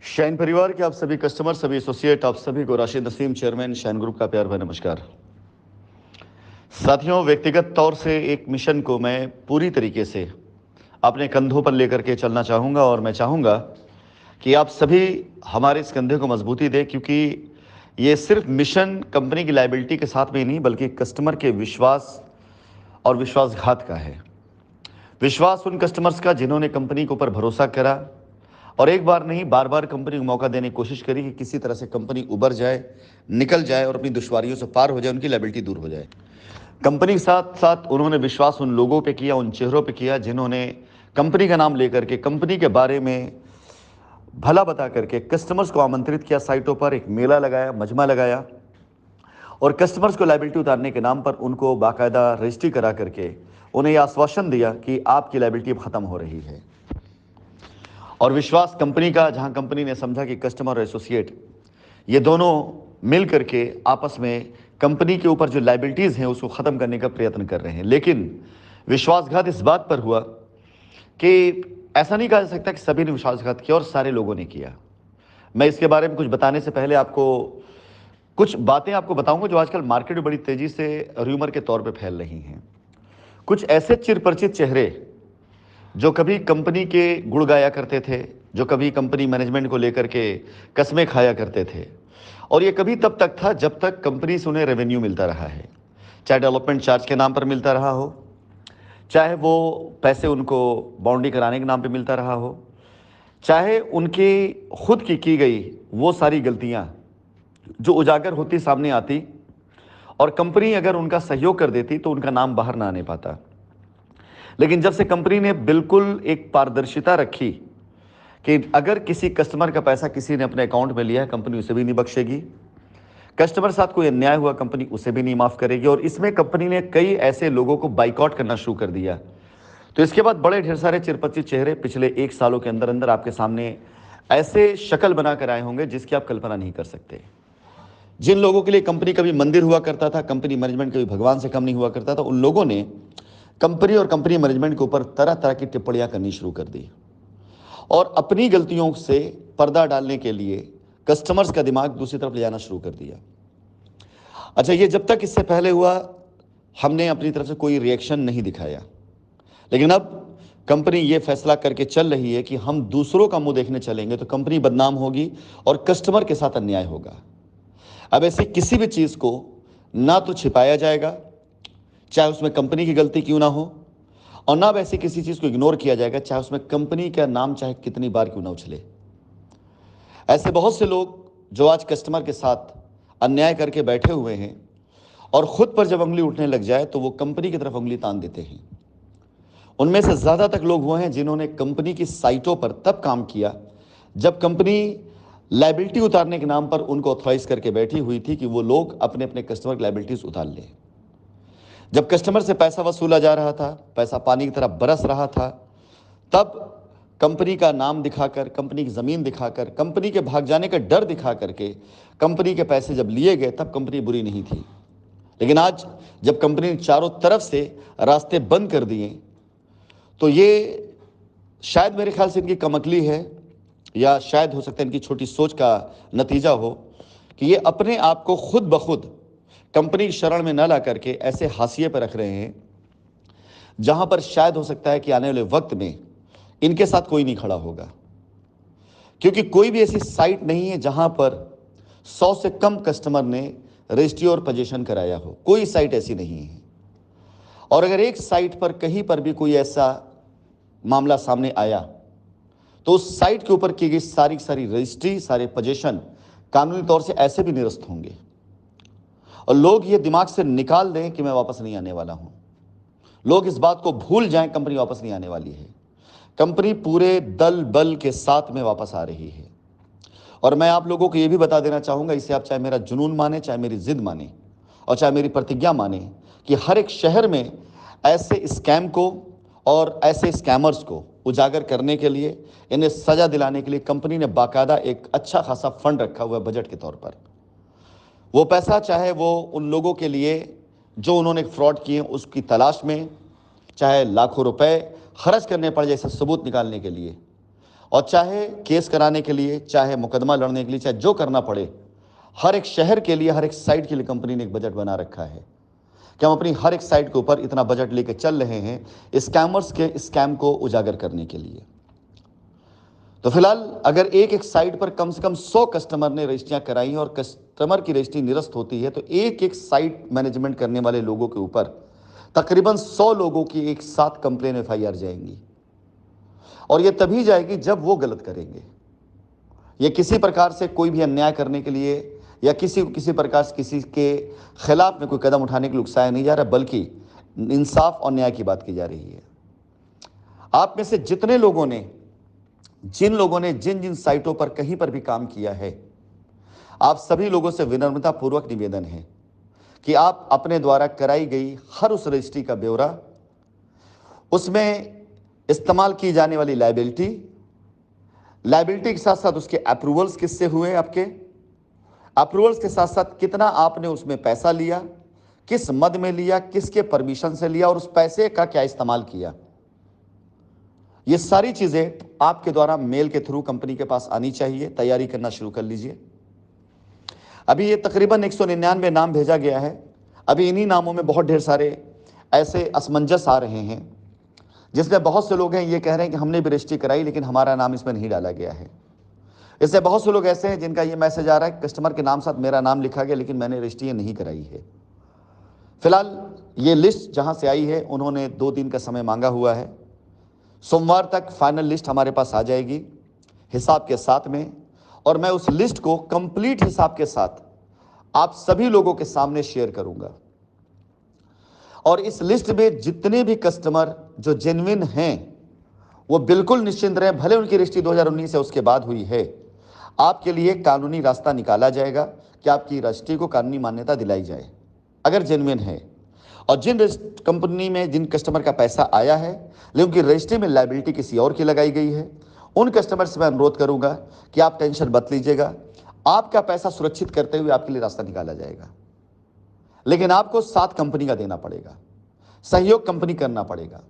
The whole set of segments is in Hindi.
शाइन परिवार के आप सभी कस्टमर, सभी एसोसिएट, आप सभी को Rashid Naseem, chairman shine group का प्यार भरा नमस्कार। साथियों, व्यक्तिगत तौर से एक मिशन को मैं पूरी तरीके से अपने कंधों पर लेकर के चलना चाहूँगा और मैं चाहूँगा कि आप सभी हमारे इस कंधे को मजबूती दें, क्योंकि ये सिर्फ मिशन कंपनी की लायबिलिटी के साथ में ही नहीं बल्कि कस्टमर के विश्वास और विश्वासघात का है। विश्वास उन कस्टमर्स का जिन्होंने कंपनी के ऊपर भरोसा करा और एक बार नहीं बार बार कंपनी को मौका देने की कोशिश करी कि किसी तरह से कंपनी उबर जाए, निकल जाए और अपनी दुश्वारियों से पार हो जाए, उनकी लायबिलिटी दूर हो जाए। कंपनी के साथ साथ उन्होंने विश्वास उन लोगों पे किया, उन चेहरों पे किया जिन्होंने कंपनी का नाम लेकर के कंपनी के बारे में भला बता करके कस्टमर्स को आमंत्रित किया, साइटों पर एक मेला लगाया, मजमा लगाया और कस्टमर्स को लायबिलिटी उतारने के नाम पर उनको बाकायदा रजिस्ट्री करा करके उन्हें यह आश्वासन दिया कि आपकी लायबिलिटी अब खत्म हो रही है। और विश्वास कंपनी का, जहां कंपनी ने समझा कि कस्टमर और एसोसिएट ये दोनों मिल करके आपस में कंपनी के ऊपर जो लायबिलिटीज़ हैं उसको ख़त्म करने का प्रयत्न कर रहे हैं, लेकिन विश्वासघात इस बात पर हुआ कि ऐसा नहीं कहा जा सकता कि सभी ने विश्वासघात किया और सारे लोगों ने किया। मैं इसके बारे में कुछ बताने से पहले आपको कुछ बातें आपको बताऊंगा जो आजकल मार्केट में बड़ी तेज़ी से र्यूमर के तौर पे फैल रही हैं। कुछ ऐसे चिरपरिचित चेहरे जो कभी कंपनी के गुण गाया करते थे, जो कभी कंपनी मैनेजमेंट को लेकर के कस्में खाया करते थे, और ये कभी तब तक था जब तक कंपनी से उन्हें रेवेन्यू मिलता रहा है, चाहे डेवलपमेंट चार्ज के नाम पर मिलता रहा हो, चाहे वो पैसे उनको बाउंड्री कराने के नाम पे मिलता रहा हो, चाहे उनकी खुद की गई वो सारी गलतियां जो उजागर होती सामने आती और कंपनी अगर उनका सहयोग कर देती तो उनका नाम बाहर ना आने पाता। लेकिन जब से कंपनी ने बिल्कुल एक पारदर्शिता रखी कि अगर किसी कस्टमर का पैसा किसी ने अपने अकाउंट में लिया है, कंपनी उसे भी नहीं बख्शेगी, कस्टमर साथ कोई अन्याय हुआ कंपनी उसे भी नहीं माफ़ करेगी, और इसमें कंपनी ने कई ऐसे लोगों को बाइकआउट करना शुरू कर दिया। तो इसके बाद बड़े ढेर सारे चिरपरिचित चेहरे पिछले 1 सालों के अंदर अंदर आपके सामने ऐसे शक्ल बनाकर आए होंगे जिसकी आप कल्पना नहीं कर सकते। जिन लोगों के लिए कंपनी कभी मंदिर हुआ करता था, कंपनी मैनेजमेंट कभी भगवान से कम नहीं हुआ करता था, उन लोगों ने कंपनी और कंपनी मैनेजमेंट के ऊपर तरह तरह की टिप्पणियां करनी शुरू कर दी और अपनी गलतियों से पर्दा डालने के लिए कस्टमर्स का दिमाग दूसरी तरफ ले जाना शुरू कर दिया। अच्छा, ये जब तक इससे पहले हुआ हमने अपनी तरफ से कोई रिएक्शन नहीं दिखाया, लेकिन अब कंपनी ये फैसला करके चल रही है कि हम दूसरों का मुंह देखने चलेंगे तो कंपनी बदनाम होगी और कस्टमर के साथ अन्याय होगा। अब ऐसी किसी भी चीज़ को ना तो छिपाया जाएगा, चाहे उसमें कंपनी की गलती क्यों ना हो, और ना वैसी किसी चीज़ को इग्नोर किया जाएगा, चाहे उसमें कंपनी का नाम चाहे कितनी बार क्यों ना उछले। ऐसे बहुत से लोग जो आज कस्टमर के साथ अन्याय करके बैठे हुए हैं और खुद पर जब उंगली उठने लग जाए तो वो कंपनी की तरफ उंगली तान देते हैं। उनमें से ज़्यादातर लोग वो हैं जिन्होंने कंपनी की साइटों पर तब काम किया जब कंपनी लायबिलिटी उतारने के नाम पर उनको ऑथराइज करके बैठी हुई थी कि वो लोग अपने अपने कस्टमर की लायबिलिटीज उतार लें। जब कस्टमर से पैसा वसूला जा रहा था, पैसा पानी की तरह बरस रहा था, तब कंपनी का नाम दिखाकर, कंपनी की ज़मीन दिखाकर, कंपनी के भाग जाने का डर दिखा करके कंपनी के पैसे जब लिए गए तब कंपनी बुरी नहीं थी। लेकिन आज जब कंपनी ने चारों तरफ से रास्ते बंद कर दिए तो ये शायद मेरे ख्याल से इनकी कमअक्ली है, या शायद हो सकता है इनकी छोटी सोच का नतीजा हो कि ये अपने आप को खुद ब खुद कंपनी की शरण में न ला करके ऐसे हाशिए पर रख रहे हैं जहां पर शायद हो सकता है कि आने वाले वक्त में इनके साथ कोई नहीं खड़ा होगा, क्योंकि कोई भी ऐसी साइट नहीं है जहां पर 100 से कम कस्टमर ने रजिस्ट्री और पोजीशन कराया हो। कोई साइट ऐसी नहीं है। और अगर एक साइट पर कहीं पर भी कोई ऐसा मामला सामने आया तो उस साइट के ऊपर की गई सारी सारी रजिस्ट्री, सारे पोजीशन कानूनी तौर से ऐसे भी निरस्त होंगे और लोग ये दिमाग से निकाल दें कि मैं वापस नहीं आने वाला हूं। लोग इस बात को भूल जाएं कंपनी वापस नहीं आने वाली है। कंपनी पूरे दल बल के साथ में वापस आ रही है। और मैं आप लोगों को ये भी बता देना चाहूंगा, इसे आप चाहे मेरा जुनून माने, चाहे मेरी जिद माने और चाहे मेरी प्रतिज्ञा माने, कि हर एक शहर में ऐसे स्कैम को और ऐसे स्कैमर्स को उजागर करने के लिए, इन्हें सजा दिलाने के लिए कंपनी ने बाकायदा एक अच्छा खासा फंड रखा हुआ है बजट के तौर पर। वो पैसा चाहे वो उन लोगों के लिए जो उन्होंने फ्रॉड किए उसकी तलाश में, चाहे लाखों रुपए खर्च करने पड़ जाए इसे सबूत निकालने के लिए, और चाहे केस कराने के लिए, चाहे मुकदमा लड़ने के लिए, चाहे जो करना पड़े, हर एक शहर के लिए, हर एक साइट के लिए कंपनी ने एक बजट बना रखा है कि हम अपनी हर एक साइट के ऊपर इतना बजट लेके चल रहे हैं स्कैमर्स के स्कैम को उजागर करने के लिए। तो फिलहाल अगर एक एक साइट पर कम से कम 100 कस्टमर ने रजिस्ट्रियां कराई और कस्टमर की रजिस्ट्री निरस्त होती है, तो एक एक साइट मैनेजमेंट करने वाले लोगों के ऊपर तकरीबन 100 लोगों की एक साथ कंप्लेन FIR जाएंगी। और ये तभी जाएगी जब वो गलत करेंगे। ये किसी प्रकार से कोई भी अन्याय करने के लिए या किसी प्रकार से किसी के खिलाफ में कोई कदम उठाने के लिए उकसाया नहीं जा रहा, बल्कि इंसाफ और न्याय की बात की जा रही है। आप में से जितने लोगों ने, जिन लोगों ने जिन जिन साइटों पर कहीं पर भी काम किया है, आप सभी लोगों से विनम्रता पूर्वक निवेदन है कि आप अपने द्वारा कराई गई हर उस रजिस्ट्री का ब्यौरा, उसमें इस्तेमाल की जाने वाली लायबिलिटी के साथ साथ उसके अप्रूवल्स किससे हुए, आपके अप्रूवल्स के साथ साथ कितना आपने उसमें पैसा लिया, किस मद में लिया, किसके परमिशन से लिया और उस पैसे का क्या इस्तेमाल किया, ये सारी चीजें आपके द्वारा मेल के थ्रू कंपनी के पास आनी चाहिए। तैयारी करना शुरू कर लीजिए। अभी ये तकरीबन 199 नाम भेजा गया है। अभी इन्हीं नामों में बहुत ढेर सारे ऐसे असमंजस आ रहे हैं, जिसमें बहुत से लोग हैं ये कह रहे हैं कि हमने भी रजिस्ट्री कराई लेकिन हमारा नाम इसमें नहीं डाला गया है। इससे बहुत से लोग ऐसे हैं जिनका ये मैसेज आ रहा है कस्टमर के नाम साथ मेरा नाम लिखा गया लेकिन मैंने रजिस्ट्री नहीं कराई है। फिलहाल ये लिस्ट जहां से आई है उन्होंने 2 दिन का समय मांगा हुआ है। सोमवार तक फाइनल लिस्ट हमारे पास आ जाएगी हिसाब के साथ में, और मैं उस लिस्ट को कंप्लीट हिसाब के साथ आप सभी लोगों के सामने शेयर करूंगा। और इस लिस्ट में जितने भी कस्टमर जो जेन्युइन हैं वो बिल्कुल निश्चिंत रहें, भले उनकी रजिस्ट्री 2019 से उसके बाद हुई है, आपके लिए कानूनी रास्ता निकाला जाएगा कि आपकी रजिस्ट्री को कानूनी मान्यता दिलाई जाए अगर जेन्युइन है। और जिन कंपनी में जिन कस्टमर का पैसा आया है लेकिन उनकी रजिस्ट्री में लायबिलिटी किसी और की लगाई गई है, उन कस्टमर से मैं अनुरोध करूंगा कि आप टेंशन मत लीजिएगा, आपका पैसा सुरक्षित करते हुए आपके लिए रास्ता निकाला जाएगा। लेकिन आपको साथ कंपनी का देना पड़ेगा, सहयोग कंपनी करना पड़ेगा।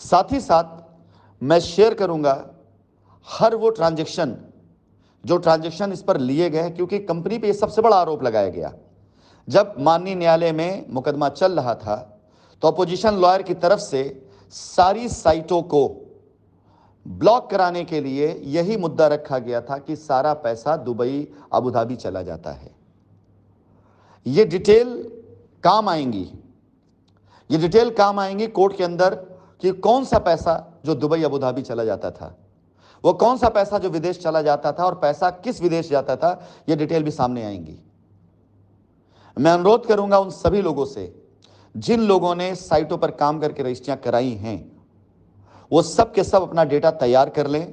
साथ ही साथ मैं शेयर करूंगा हर वो ट्रांजैक्शन जो ट्रांजैक्शन इस पर लिए गए, क्योंकि कंपनी पे ये सबसे बड़ा आरोप लगाया गया। जब माननीय न्यायालय में मुकदमा चल रहा था तो अपोजिशन लॉयर की तरफ से सारी साइटों को ब्लॉक कराने के लिए यही मुद्दा रखा गया था कि सारा पैसा दुबई, अबू धाबी चला जाता है। ये डिटेल काम आएंगी, ये डिटेल काम आएंगी कोर्ट के अंदर कि कौन सा पैसा जो दुबई, अबू धाबी चला जाता था, वो कौन सा पैसा जो विदेश चला जाता था और पैसा किस विदेश जाता था, ये डिटेल भी सामने आएंगी। मैं अनुरोध करूंगा उन सभी लोगों से जिन लोगों ने साइटों पर काम करके रजिस्ट्रियां कराई हैं, वो सब के सब अपना डेटा तैयार कर लें,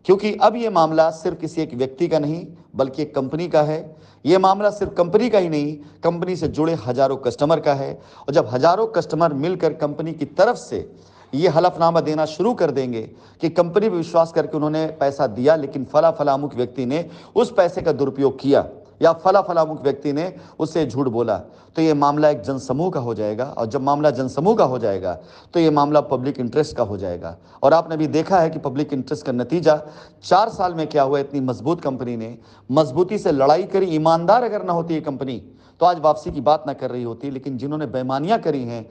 क्योंकि अब ये मामला सिर्फ किसी एक व्यक्ति का नहीं बल्कि एक कंपनी का है। ये मामला सिर्फ कंपनी का ही नहीं, कंपनी से जुड़े हजारों कस्टमर का है। और जब हजारों कस्टमर मिलकर कंपनी की तरफ से ये हलफनामा देना शुरू कर देंगे कि कंपनी पर विश्वास करके उन्होंने पैसा दिया लेकिन फला फला अमुक व्यक्ति ने उस पैसे का दुरुपयोग किया या फला फला अमुक व्यक्ति ने उससे झूठ बोला, तो ये मामला एक जनसमूह का हो जाएगा। और जब मामला जनसमूह का हो जाएगा तो ये मामला पब्लिक इंटरेस्ट का हो जाएगा। और आपने भी देखा है कि पब्लिक इंटरेस्ट का नतीजा 4 साल में क्या हुआ। इतनी मजबूत कंपनी ने मजबूती से लड़ाई करी। ईमानदार अगर ना होती ये कंपनी तो आज वापसी की बात ना कर रही होती। लेकिन जिन्होंने बेईमानियां करी हैं,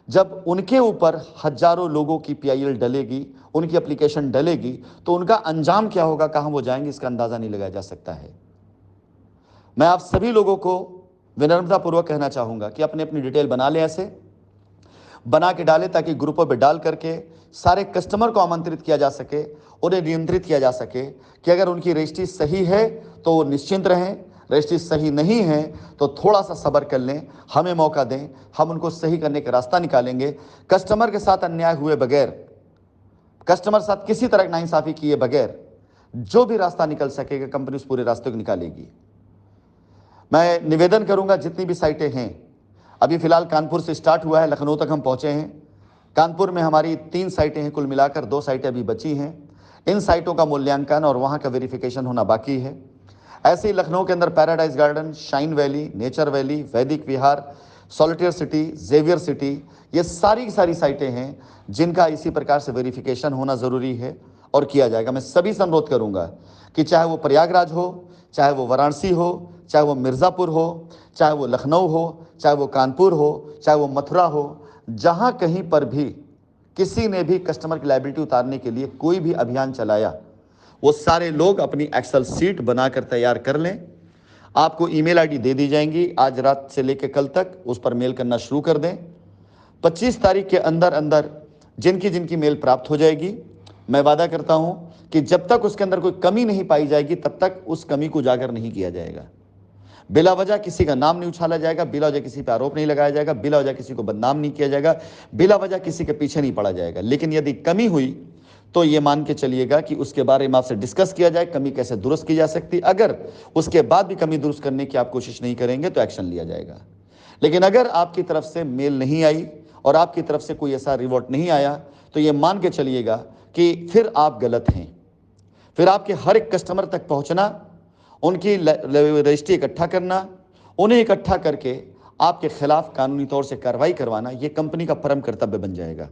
जब उनके ऊपर हजारों लोगों की PIL डलेगी, उनकी एप्लीकेशन डलेगी, तो उनका अंजाम क्या होगा, कहां वो जाएंगे, इसका अंदाजा नहीं लगाया जा सकता है। मैं आप सभी लोगों को विनम्रतापूर्वक कहना चाहूंगा कि अपने अपनी डिटेल बना लें, ऐसे बना के डालें ताकि ग्रुपों पे डाल करके सारे कस्टमर को आमंत्रित किया जा सके, उन्हें नियंत्रित किया जा सके कि अगर उनकी रजिस्ट्री सही है तो वो निश्चिंत रहें, रजिस्ट्री सही नहीं है तो थोड़ा सा सब्र कर लें, हमें मौका दें, हम उनको सही करने का रास्ता निकालेंगे। कस्टमर के साथ अन्याय हुए बगैर, कस्टमर साथ किसी तरह की नाइंसाफी किए बगैर जो भी रास्ता निकल सकेगा कंपनी उस पूरे रास्ते को निकालेगी। मैं निवेदन करूंगा जितनी भी साइटें हैं, अभी फिलहाल कानपुर से स्टार्ट हुआ है, लखनऊ तक हम पहुंचे हैं। कानपुर में हमारी 3 साइटें हैं, कुल मिलाकर 2 साइटें अभी बची हैं। इन साइटों का मूल्यांकन और वहां का वेरिफिकेशन होना बाकी है। ऐसे ही लखनऊ के अंदर paradise garden, shine valley, nature valley, वैदिक विहार, सॉलिटेयर सिटी, जेवियर सिटी, ये सारी साइटें हैं जिनका इसी प्रकार से वेरिफिकेशन होना ज़रूरी है। और किया जाएगा। मैं सभी से अनुरोध करूंगा कि चाहे वो प्रयागराज हो, चाहे वो वाराणसी हो, चाहे वो मिर्ज़ापुर हो, चाहे वो लखनऊ हो, चाहे वो कानपुर हो, चाहे वो मथुरा हो, जहां कहीं पर भी किसी ने भी कस्टमर की लायबिलिटी उतारने के लिए कोई भी अभियान चलाया, वो सारे लोग अपनी एक्सेल सीट बनाकर तैयार कर लें। आपको ईमेल आईडी दे दी जाएंगी, आज रात से लेकर कल तक उस पर मेल करना शुरू कर दें। 25 तारीख के अंदर अंदर जिनकी जिनकी मेल प्राप्त हो जाएगी, मैं वादा करता हूं कि जब तक उसके अंदर कोई कमी नहीं पाई जाएगी तब तक उस कमी को उजागर नहीं किया जाएगा। बिला वजह किसी का नाम नहीं उछाला जाएगा, बिला वजह किसी पर आरोप नहीं लगाया जाएगा, बिला वजह किसी को बदनाम नहीं किया जाएगा, बिला वजह किसी के पीछे नहीं पड़ा जाएगा। लेकिन यदि कमी हुई तो ये मान के चलिएगा कि उसके बारे में आपसे डिस्कस किया जाए, कमी कैसे दुरुस्त की जा सकती। अगर उसके बाद भी कमी दुरुस्त करने की आप कोशिश नहीं करेंगे तो एक्शन लिया जाएगा। लेकिन अगर आपकी तरफ से मेल नहीं आई और आपकी तरफ से कोई ऐसा रिवॉर्ड नहीं आया तो ये मान के चलिएगा कि फिर आप गलत हैं। फिर आपके हर एक कस्टमर तक पहुंचना, उनकी रजिस्ट्री इकट्ठा करना, उन्हें इकट्ठा करके आपके खिलाफ कानूनी तौर से कार्रवाई करवाना, यह कंपनी का परम कर्तव्य बन जाएगा।